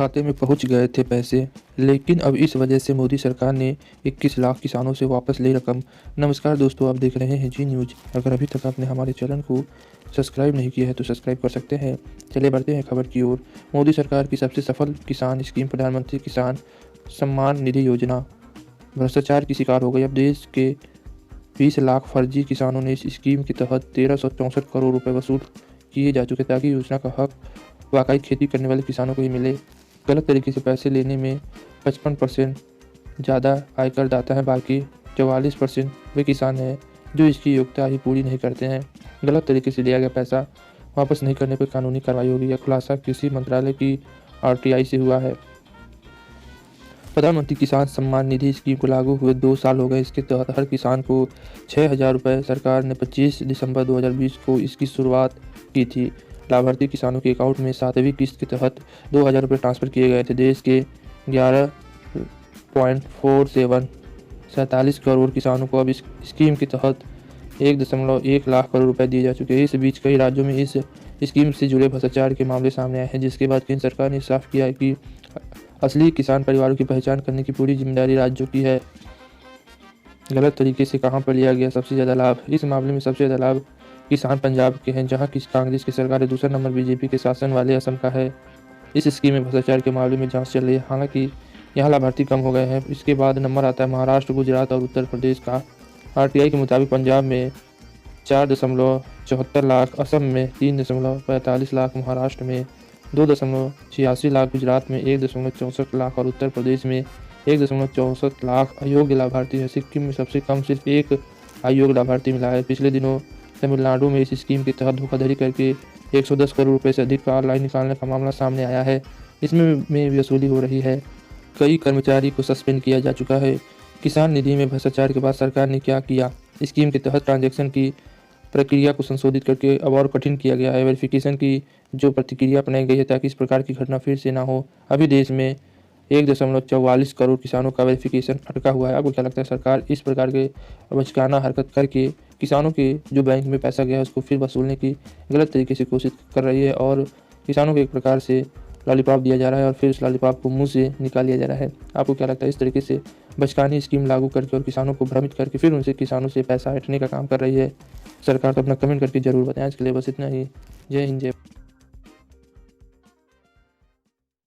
खाते में पहुंच गए थे पैसे, लेकिन अब इस वजह से मोदी सरकार ने 21 लाख किसानों से वापस ली रकम। नमस्कार दोस्तों, आप देख रहे हैं जी न्यूज़। अगर अभी तक आपने हमारे चैनल को सब्सक्राइब नहीं किया है तो सब्सक्राइब कर सकते हैं। चलिए बढ़ते हैं खबर की ओर। मोदी सरकार की सबसे सफल किसान स्कीम प्रधानमंत्री किसान सम्मान निधि योजना भ्रष्टाचार की शिकार हो गई। अब देश के 20 लाख फर्जी किसानों ने इस स्कीम के तहत 1364 करोड़ रुपए वसूल किए जा चुके, ताकि योजना का हक वाकई खेती करने वाले किसानों को ही मिले। गलत तरीके से पैसे लेने में 55% ज़्यादा आयकर दाता हैं, बाकी 44% वे किसान हैं जो इसकी योग्यता ही पूरी नहीं करते हैं। गलत तरीके से लिया गया पैसा वापस नहीं करने पर कानूनी कार्रवाई होगी। यह खुलासा कृषि मंत्रालय की RTI से हुआ है। प्रधानमंत्री किसान सम्मान निधि स्कीम को लागू हुए 2 साल हो गए। इसके तहत हर किसान को 6,000 रुपये सरकार ने 25 दिसंबर 2020 को इसकी शुरुआत की थी। लाभार्थी किसानों के अकाउंट में 7वीं किस्त के तहत 2,000 रुपये ट्रांसफ़र किए गए थे। देश के 11.47 करोड़ किसानों को अब इस स्कीम के तहत 1.1 लाख करोड़ रुपए दिए जा चुके हैं। इस बीच कई राज्यों में इस स्कीम से जुड़े भ्रष्टाचार के मामले सामने आए हैं, जिसके बाद केंद्र सरकार ने साफ किया है कि असली किसान परिवारों की पहचान करने की पूरी जिम्मेदारी राज्यों की है। गलत तरीके से कहां पर लिया गया सबसे ज़्यादा लाभ? इस मामले में सबसे ज़्यादा लाभ किसान पंजाब के हैं, जहां की कांग्रेस की सरकार है। दूसरा नंबर बीजेपी के शासन वाले असम का है। इस स्कीम में भ्रष्टाचार के मामले में जांच चल रही है, हालांकि यहाँ लाभार्थी कम हो गए हैं। इसके बाद नंबर आता है महाराष्ट्र, गुजरात और उत्तर प्रदेश का। RTI के मुताबिक पंजाब में 4.74 लाख, असम में 3.45 लाख, महाराष्ट्र में 2.86 लाख, गुजरात में 1.64 लाख और उत्तर प्रदेश में 1.64 लाख अयोग्य लाभार्थी है। सिक्किम में सबसे कम सिर्फ एक अयोग्य लाभार्थी मिला है। पिछले दिनों तमिलनाडु में इस स्कीम के तहत धोखाधड़ी करके 110 करोड़ रुपए से अधिक का ऑनलाइन निकालने का मामला सामने आया है। इसमें वसूली हो रही है। कई कर्मचारी को सस्पेंड किया जा चुका है। किसान निधि में भ्रष्टाचार के बाद सरकार ने क्या किया? स्कीम के तहत ट्रांजैक्शन की प्रक्रिया को संशोधित करके अब और कठिन किया गया है। वेरिफिकेशन की जो प्रक्रिया अपनाई गई है, ताकि इस प्रकार की घटना फिर से ना हो। अभी देश में 1.44 करोड़ किसानों का वेरिफिकेशन अटका हुआ है। आपको क्या लगता है, सरकार इस प्रकार के बचकाना हरकत करके किसानों के जो बैंक में पैसा गया है उसको फिर वसूलने की गलत तरीके से कोशिश कर रही है, और किसानों को एक प्रकार से लॉलीपॉप दिया जा रहा है और फिर उस लॉलीपॉप को मुंह से निकाल लिया जा रहा है? आपको क्या लगता है, इस तरीके से बचकानी स्कीम लागू करके और किसानों को भ्रमित करके फिर उनसे किसानों से पैसा हटने का काम कर रही है सरकार? तो अपना कमेंट करके ज़रूर बताएं। आज के लिए बस इतना ही। जय हिंद, जय